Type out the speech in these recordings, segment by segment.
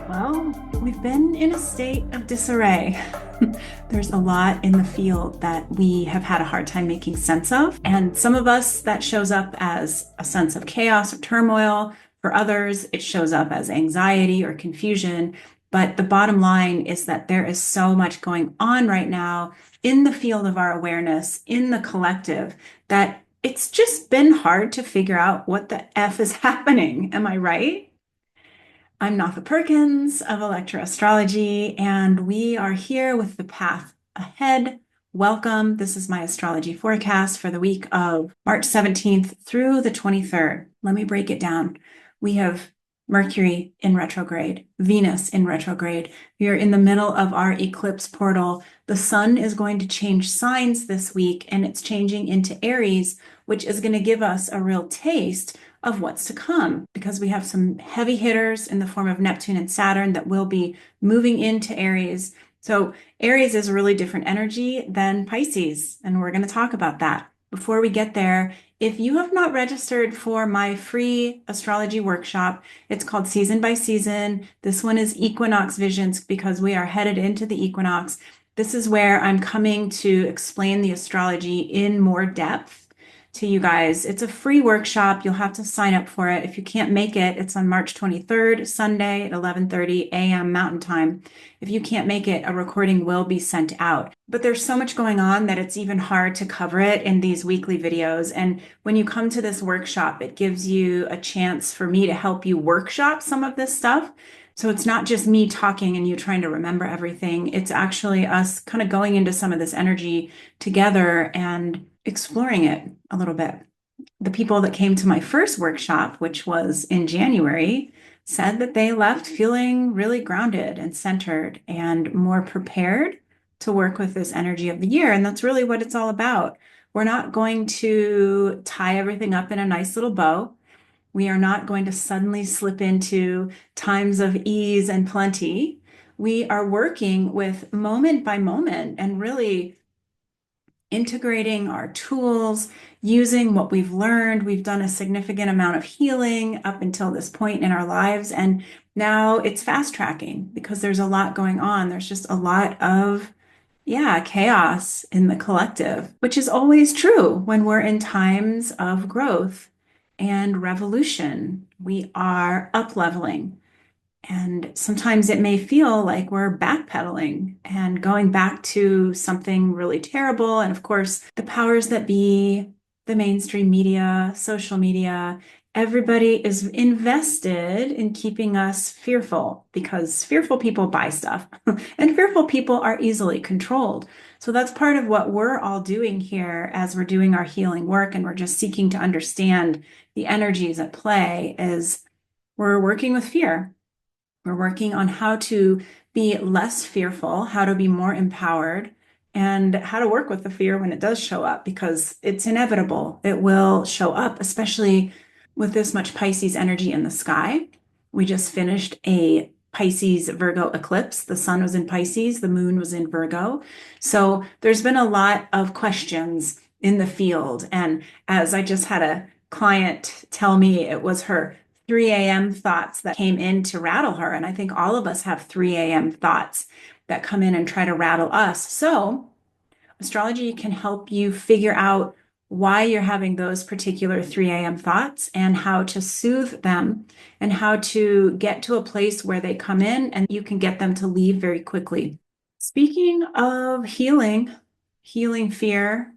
Well, we've been in a state of disarray. There's a lot in the field that we have had a hard time making sense of. And some of us, that shows up as a sense of chaos or turmoil. For others, it shows up as anxiety or confusion. But the bottom line is that there is so much going on right now in the field of our awareness, in the collective, that it's just been hard to figure out what the F is happening. Am I right? I'm Notha Perkins of Electroastrology, and we are here with the path ahead. Welcome. This is my astrology forecast for the week of March 17th through the 23rd. Let me break it down. We have Mercury in retrograde, Venus in retrograde. We are in the middle of our eclipse portal. The sun is going to change signs this week, and it's changing into Aries, which is going to give us a real taste of what's to come, because we have some heavy hitters in the form of Neptune and Saturn that will be moving into Aries. So Aries is a really different energy than Pisces, and we're going to talk about that. Before we get there, if you have not registered for my free astrology workshop, it's called Season by Season. This one is Equinox Visions because we are headed into the equinox. This is where I'm coming to explain the astrology in more depth to you guys. It's a free workshop. You'll have to sign up for it. If you can't make it, it's on March 23rd, Sunday at 11:30 a.m. Mountain Time. If you can't make it, a recording will be sent out. But there's so much going on that it's even hard to cover it in these weekly videos. And when you come to this workshop, it gives you a chance for me to help you workshop some of this stuff. So it's not just me talking and you trying to remember everything. It's actually us kind of going into some of this energy together and exploring it a little bit. The people that came to my first workshop, which was in January, said that they left feeling really grounded and centered and more prepared to work with this energy of the year. And that's really what it's all about. We're not going to tie everything up in a nice little bow. We are not going to suddenly slip into times of ease and plenty. We are working with moment by moment and really integrating our tools, using what we've learned. We've done a significant amount of healing up until this point in our lives, and now it's fast tracking because there's a lot going on. There's just a lot of, chaos in the collective, which is always true when we're in times of growth and revolution. We are up leveling. And sometimes it may feel like we're backpedaling and going back to something really terrible. And of course, the powers that be, the mainstream media, social media, everybody is invested in keeping us fearful because fearful people buy stuff and fearful people are easily controlled. So that's part of what we're all doing here as we're doing our healing work, and we're just seeking to understand the energies at play is we're working with fear. We're working on how to be less fearful, how to be more empowered, and how to work with the fear when it does show up, because it's inevitable. It will show up, especially with this much Pisces energy in the sky. We just finished a Pisces Virgo eclipse. The sun was in Pisces, the moon was in Virgo. So there's been a lot of questions in the field. And as I just had a client tell me, it was her 3 a.m. thoughts that came in to rattle her. And I think all of us have 3 a.m. thoughts that come in and try to rattle us. So astrology can help you figure out why you're having those particular 3 a.m. thoughts and how to soothe them and how to get to a place where they come in and you can get them to leave very quickly. Speaking of healing fear,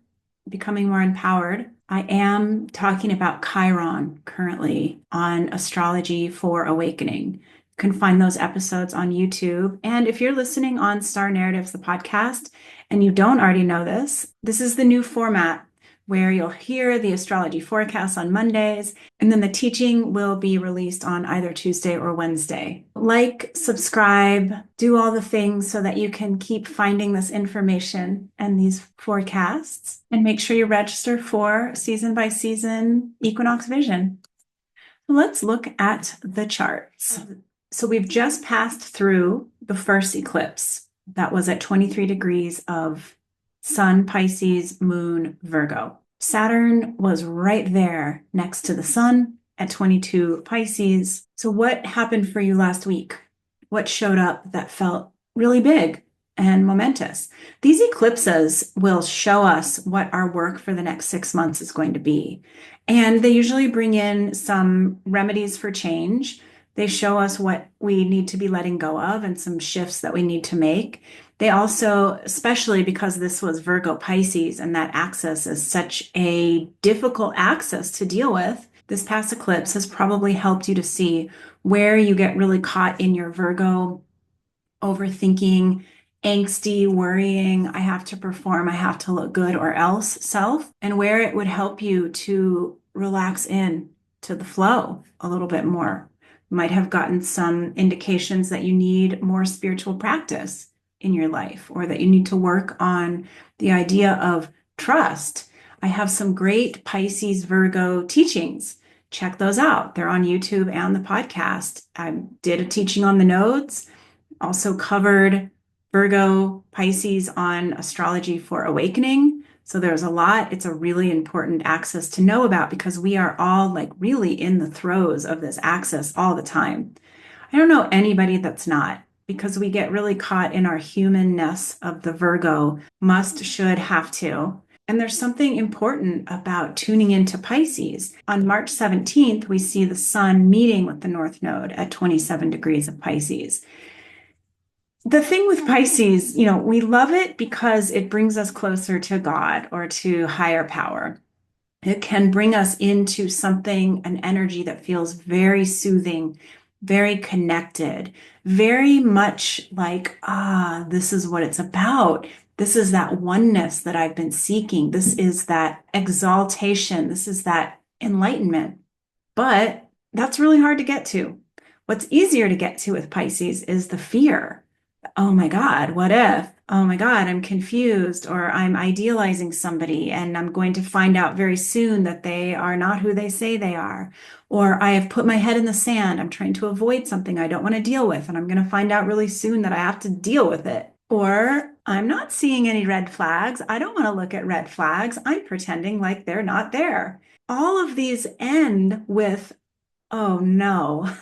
becoming more empowered, I am talking about Chiron currently on Astrology for Awakening. You can find those episodes on YouTube. And if you're listening on Star Narratives, the podcast, and you don't already know this, this is the new format where you'll hear the astrology forecast on Mondays, and then the teaching will be released on either Tuesday or Wednesday. Like, subscribe, do all the things so that you can keep finding this information and these forecasts, and make sure you register for Season by Season Equinox Vision. Let's look at the charts. So we've just passed through the first eclipse. That was at 23 degrees of Sun, Pisces, Moon, Virgo. Saturn was right there next to the sun at 22 Pisces. So, what happened for you last week? What showed up that felt really big and momentous? These eclipses will show us what our work for the next 6 months is going to be. And they usually bring in some remedies for change. They show us what we need to be letting go of and some shifts that we need to make. They also, especially because this was Virgo Pisces and that axis is such a difficult axis to deal with, this past eclipse has probably helped you to see where you get really caught in your Virgo overthinking, angsty, worrying, I have to perform, I have to look good or else self, and where it would help you to relax in to the flow a little bit more. You might have gotten some indications that you need more spiritual practice in your life or that you need to work on the idea of trust. I have some great Pisces Virgo teachings. Check those out. They're on YouTube and the podcast. I did a teaching on the nodes, also covered Virgo Pisces on astrology for awakening. So there's a lot. It's a really important axis to know about because we are all like really in the throes of this axis all the time. I don't know anybody that's not because we get really caught in our humanness of the Virgo must, should, have to. And there's something important about tuning into Pisces. On March 17th, we see the sun meeting with the North Node at 27 degrees of Pisces. The thing with Pisces, we love it because it brings us closer to God or to higher power. It can bring us into something, an energy that feels very soothing, very connected, very much like, this is what it's about. This is that oneness that I've been seeking. This is that exaltation. This is that enlightenment. But that's really hard to get to. What's easier to get to with Pisces is the fear. Oh my God, what if? Oh my God, I'm confused, or I'm idealizing somebody and I'm going to find out very soon that they are not who they say they are. Or I have put my head in the sand. I'm trying to avoid something I don't want to deal with, and I'm going to find out really soon that I have to deal with it. Or I'm not seeing any red flags. I don't want to look at red flags. I'm pretending like they're not there. All of these end with, oh no,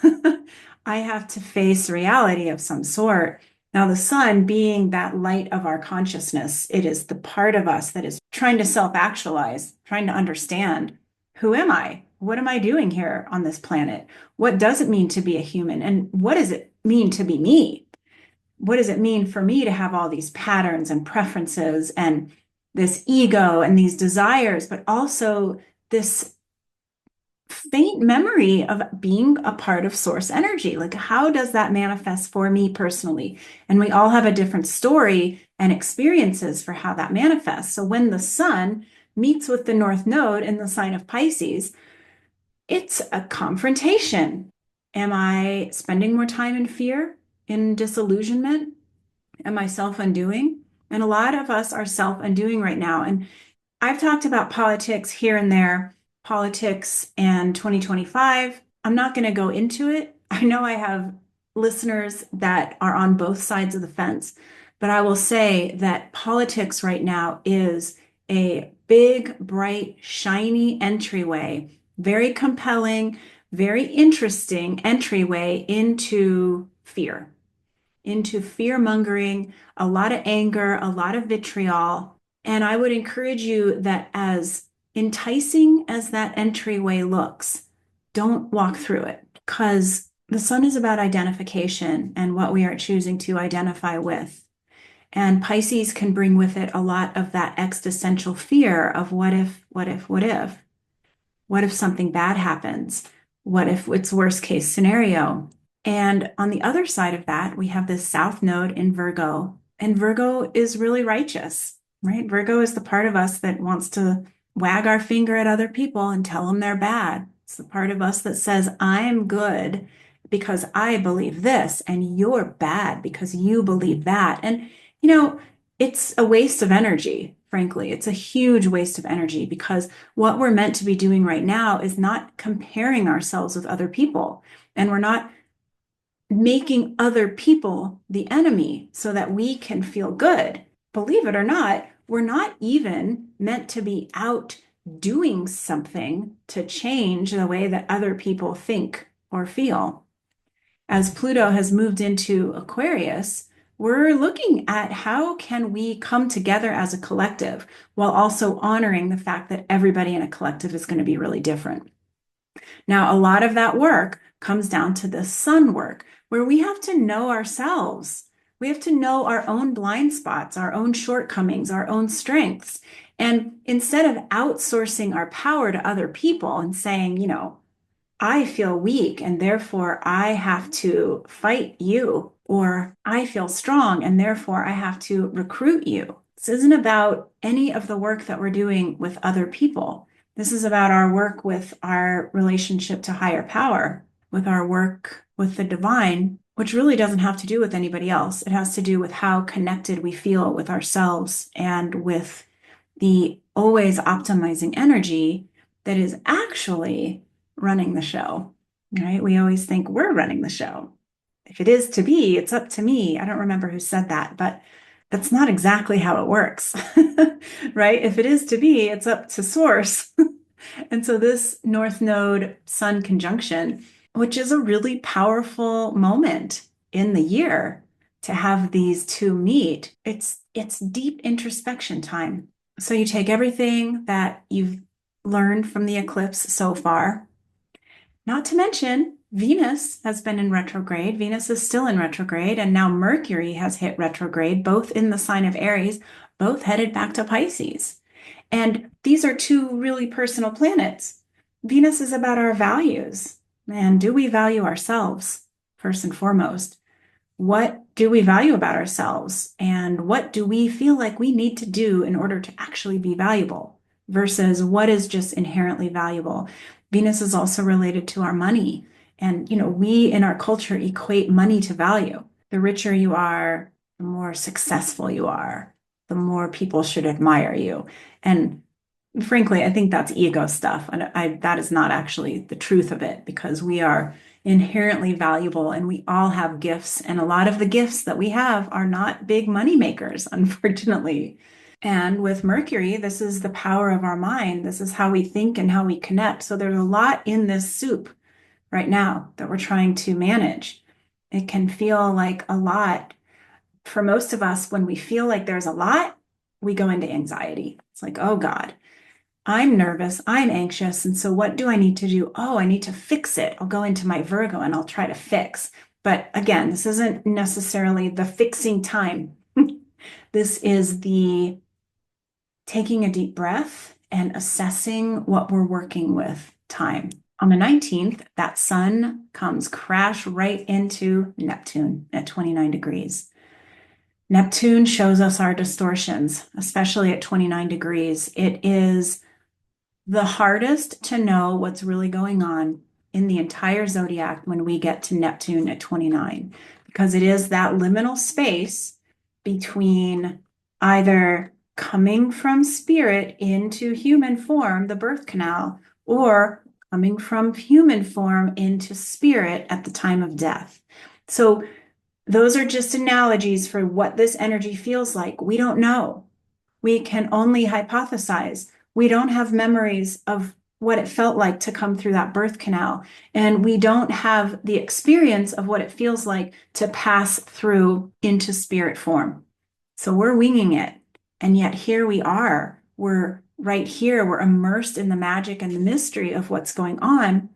I have to face reality of some sort. Now, the sun being that light of our consciousness, it is the part of us that is trying to self-actualize, trying to understand, who am I? What am I doing here on this planet? What does it mean to be a human? And what does it mean to be me? What does it mean for me to have all these patterns and preferences and this ego and these desires, but also this faint memory of being a part of source energy? Like, how does that manifest for me personally? And we all have a different story and experiences for how that manifests. So when the sun meets with the North Node in the sign of Pisces, it's a confrontation. Am I spending more time in fear, in disillusionment? Am I self-undoing? And a lot of us are self-undoing right now. And I've talked about politics here and there, politics and 2025. I'm not going to go into it. I know I have listeners that are on both sides of the fence, but I will say that politics right now is a big, bright, shiny entryway, very compelling, very interesting entryway into fear mongering, a lot of anger, a lot of vitriol. And I would encourage you that as enticing as that entryway looks, don't walk through it because the sun is about identification and what we are choosing to identify with. And Pisces can bring with it a lot of that existential fear of what if, what if, what if? What if something bad happens? What if it's worst case scenario? And on the other side of that, we have this South Node in Virgo, and Virgo is really righteous, right? Virgo is the part of us that wants to wag our finger at other people and tell them they're bad. It's the part of us that says, I'm good because I believe this, and you're bad because you believe that. And, it's a waste of energy, frankly. It's a huge waste of energy because what we're meant to be doing right now is not comparing ourselves with other people. And we're not making other people the enemy so that we can feel good. Believe it or not, we're not even meant to be out doing something to change the way that other people think or feel. As Pluto has moved into Aquarius, we're looking at how can we come together as a collective while also honoring the fact that everybody in a collective is going to be really different. Now, a lot of that work comes down to the sun work, where we have to know ourselves. We have to know our own blind spots, our own shortcomings, our own strengths. And instead of outsourcing our power to other people and saying, I feel weak and therefore I have to fight you, or I feel strong and therefore I have to recruit you. This isn't about any of the work that we're doing with other people. This is about our work with our relationship to higher power, with our work with the divine, which really doesn't have to do with anybody else. It has to do with how connected we feel with ourselves and with the always optimizing energy that is actually running the show, right? We always think we're running the show. If it is to be, it's up to me. I don't remember who said that, but that's not exactly how it works, right? If it is to be, it's up to source. And so this North Node Sun conjunction, which is a really powerful moment in the year to have these two meet, it's deep introspection time. So you take everything that you've learned from the eclipse so far, not to mention Venus has been in retrograde. Venus is still in retrograde, and now Mercury has hit retrograde, both in the sign of Aries, both headed back to Pisces. And these are two really personal planets. Venus is about our values. And do we value ourselves first and foremost? What do we value about ourselves? And what do we feel like we need to do in order to actually be valuable versus what is just inherently valuable? Venus is also related to our money. And, we in our culture equate money to value. The richer you are, the more successful you are, the more people should admire you. And frankly, I think that's ego stuff. And that is not actually the truth of it because we are inherently valuable and we all have gifts. And a lot of the gifts that we have are not big money makers, unfortunately. And with Mercury, this is the power of our mind. This is how we think and how we connect. So there's a lot in this soup right now that we're trying to manage. It can feel like a lot. For most of us, when we feel like there's a lot, we go into anxiety. It's like, oh God, I'm nervous, I'm anxious. And so what do I need to do? Oh, I need to fix it. I'll go into my Virgo and I'll try to fix. But again, this isn't necessarily the fixing time. This is the taking a deep breath and assessing what we're working with time. On the 19th, that sun comes crash right into Neptune at 29 degrees. Neptune shows us our distortions, especially at 29 degrees. It is the hardest to know what's really going on in the entire zodiac when we get to Neptune at 29, because it is that liminal space between either coming from spirit into human form, the birth canal, or coming from human form into spirit at the time of death. So those are just analogies for what this energy feels like. We don't know. We can only hypothesize. We don't have memories of what it felt like to come through that birth canal. And we don't have the experience of what it feels like to pass through into spirit form. So we're winging it. And yet here we are. We're right here. We're immersed in the magic and the mystery of what's going on.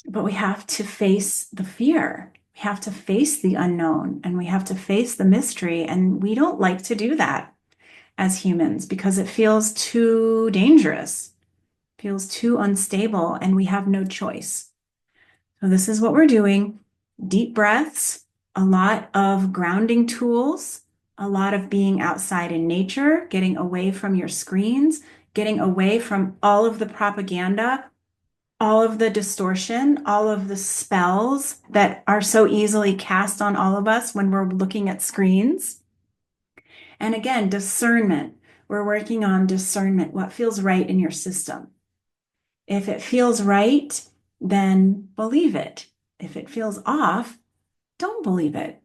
But we have to face the fear. We have to face the unknown and we have to face the mystery. And we don't like to do that as humans because it feels too dangerous, feels too unstable, and we have no choice. So this is what we're doing. Deep breaths, a lot of grounding tools, a lot of being outside in nature, getting away from your screens, getting away from all of the propaganda, all of the distortion, all of the spells that are so easily cast on all of us when we're looking at screens. And again, discernment. We're working on discernment, what feels right in your system. If it feels right, then believe it. If it feels off, don't believe it.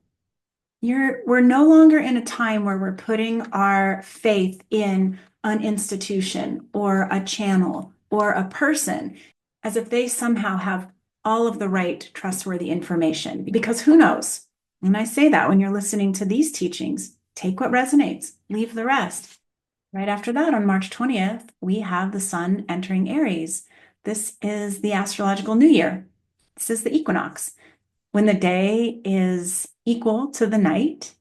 We're no longer in a time where we're putting our faith in an institution or a channel or a person as if they somehow have all of the right trustworthy information. Because who knows? And I say that when you're listening to these teachings, take what resonates, leave the rest. Right after that, on March 20th, we have the sun entering Aries. This is the astrological new year. This is the equinox. When the day is equal to the night,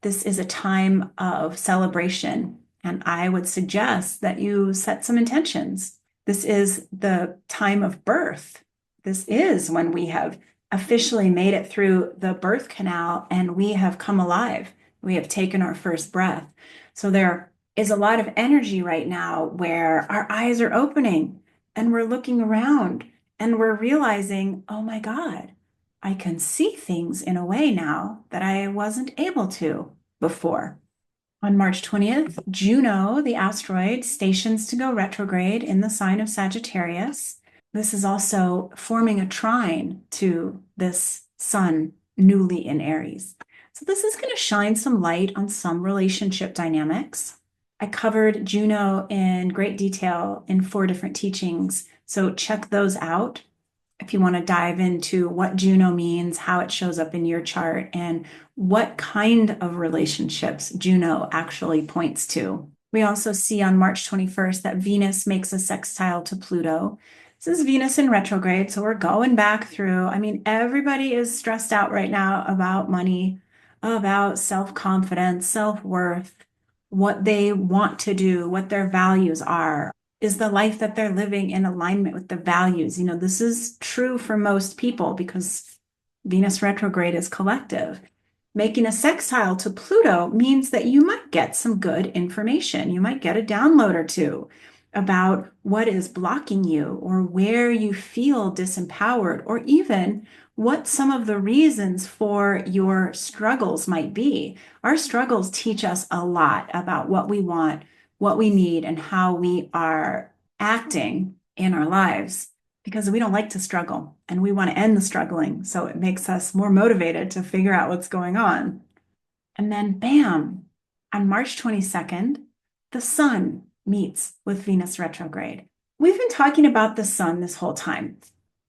this is a time of celebration, and I would suggest that you set some intentions. This is the time of birth. This is when we have officially made it through the birth canal and we have come alive. We have taken our first breath. So there is a lot of energy right now where our eyes are opening and we're looking around and we're realizing, oh my God, I can see things in a way now that I wasn't able to before. On March 20th, Juno, the asteroid, stations to go retrograde in the sign of Sagittarius. This is also forming a trine to this sun newly in Aries. So this is going to shine some light on some relationship dynamics. I covered Juno in great detail in 4 different teachings, so check those out if you want to dive into what Juno means, how it shows up in your chart, and what kind of relationships Juno actually points to. We also see on March 21st that Venus makes a sextile to Pluto. This is Venus in retrograde, so we're going back through. I mean, everybody is stressed out right now about money, about self-confidence, self-worth, what they want to do, what their values are. Is the life that they're living in alignment with the values? You know, this is true for most people because Venus retrograde is collective. Making a sextile to Pluto means that you might get some good information. You might get a download or two about what is blocking you or where you feel disempowered, or even what some of the reasons for your struggles might be. Our struggles teach us a lot about what we want, what we need, and how we are acting in our lives, because we don't like to struggle and we want to end the struggling. So it makes us more motivated to figure out what's going on. And then bam, on March 22nd, the sun meets with Venus retrograde. We've been talking about the sun this whole time.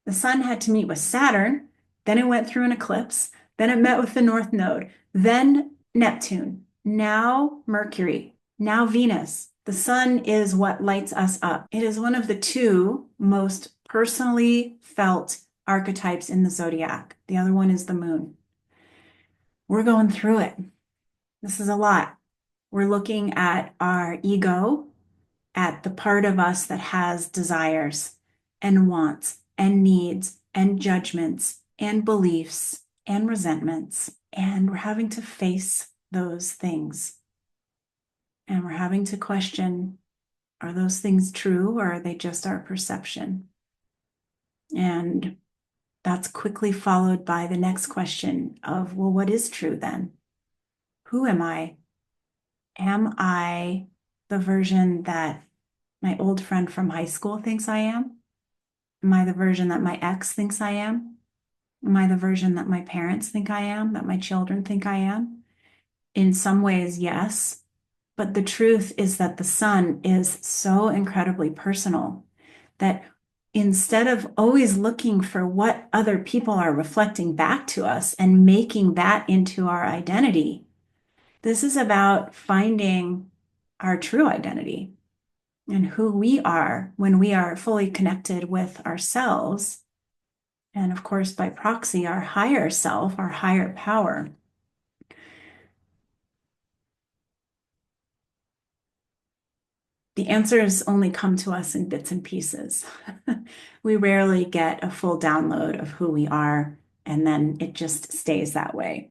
The sun had to meet with Saturn, then it went through an eclipse, then it met with the North Node, then Neptune, now Mercury, now Venus. The sun is what lights us up. It is one of the 2 most personally felt archetypes in the zodiac. The other one is the moon. We're going through it. This is a lot. We're looking at our ego, at the part of us that has desires and wants and needs and judgments and beliefs and resentments. And we're having to face those things. And we're having to question, are those things true or are they just our perception? And that's quickly followed by the next question of, well, what is true then? Who am I? Am I the version that my old friend from high school thinks I am? Am I the version that my ex thinks I am? Am I the version that my parents think I am, that my children think I am? In some ways, yes. But the truth is that the sun is so incredibly personal that instead of always looking for what other people are reflecting back to us and making that into our identity, this is about finding our true identity and who we are when we are fully connected with ourselves. And of course, by proxy, our higher self, our higher power. The answers only come to us in bits and pieces. We rarely get a full download of who we are, and then it just stays that way,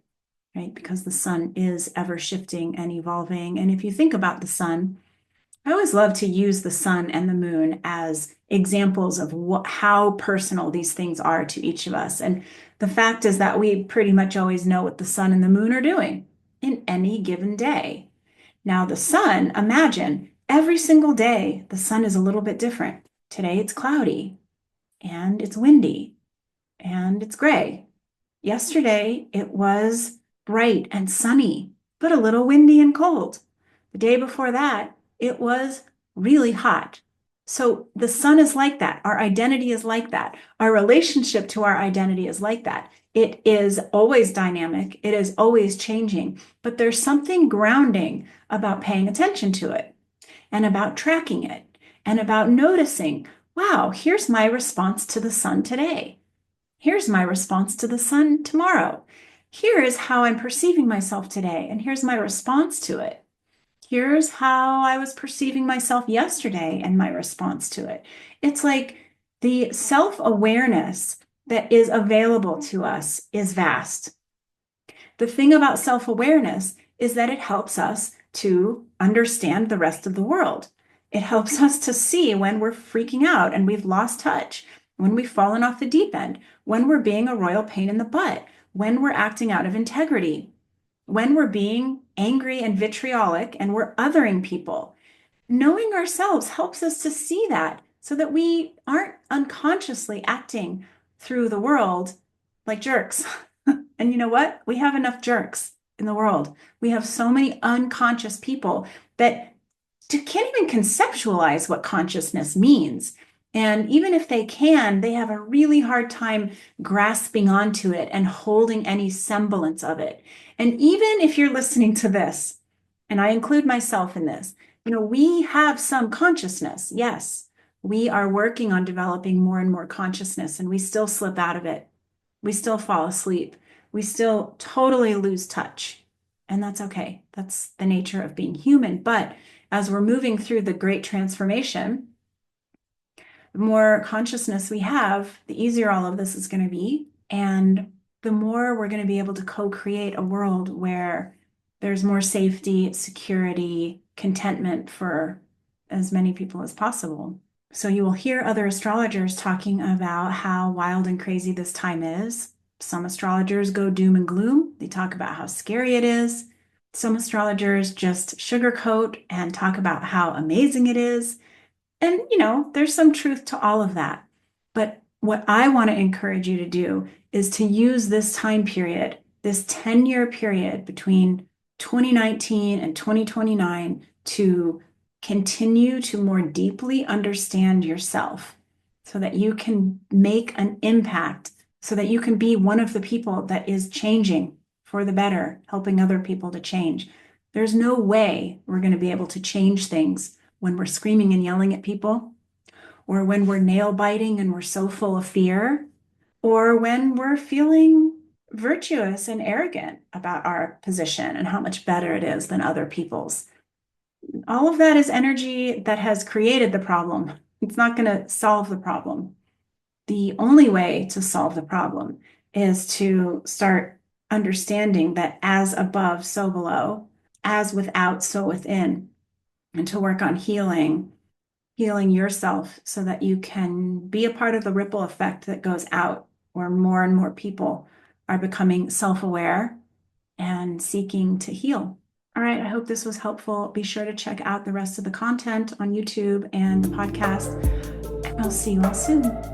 right? Because the sun is ever shifting and evolving. And if you think about the sun, I always love to use the sun and the moon as examples of how personal these things are to each of us. And the fact is that we pretty much always know what the sun and the moon are doing in any given day. Now, the sun, imagine every single day, the sun is a little bit different. Today it's cloudy and it's windy and it's gray. Yesterday it was bright and sunny, but a little windy and cold. The day before that, it was really hot. So the sun is like that. Our identity is like that. Our relationship to our identity is like that. It is always dynamic. It is always changing, but there's something grounding about paying attention to it and about tracking it and about noticing, wow, here's my response to the sun today. Here's my response to the sun tomorrow. Here is how I'm perceiving myself today, and here's my response to it. Here's how I was perceiving myself yesterday and my response to it. It's like the self-awareness that is available to us is vast. The thing about self-awareness is that it helps us to understand the rest of the world. It helps us to see when we're freaking out and we've lost touch, when we've fallen off the deep end, when we're being a royal pain in the butt, when we're acting out of integrity, when we're being angry and vitriolic and we're othering people. Knowing ourselves helps us to see that so that we aren't unconsciously acting through the world like jerks. And you know what? We have enough jerks in the world. We have so many unconscious people that can't even conceptualize what consciousness means. And even if they can, they have a really hard time grasping onto it and holding any semblance of it. And even if you're listening to this, and I include myself in this, we have some consciousness. Yes, we are working on developing more and more consciousness, and we still slip out of it. We still fall asleep. We still totally lose touch. And that's okay. That's the nature of being human. But as we're moving through the great transformation, the more consciousness we have, the easier all of this is going to be. And the more we're going to be able to co-create a world where there's more safety, security, contentment for as many people as possible. So you will hear other astrologers talking about how wild and crazy this time is. Some astrologers go doom and gloom. They talk about how scary it is. Some astrologers just sugarcoat and talk about how amazing it is. And, there's some truth to all of that. But what I want to encourage you to do is to use this time period, this 10-year period between 2019 and 2029 to continue to more deeply understand yourself so that you can make an impact, so that you can be one of the people that is changing for the better, helping other people to change. There's no way we're going to be able to change things when we're screaming and yelling at people, or when we're nail biting and we're so full of fear, or when we're feeling virtuous and arrogant about our position and how much better it is than other people's. All of that is energy that has created the problem. It's not going to solve the problem. The only way to solve the problem is to start understanding that as above, so below, as without, so within, and to work on healing yourself so that you can be a part of the ripple effect that goes out, where more and more people are becoming self-aware and seeking to heal. All right, I hope this was helpful. Be sure to check out the rest of the content on YouTube and the podcast. I'll see you all soon.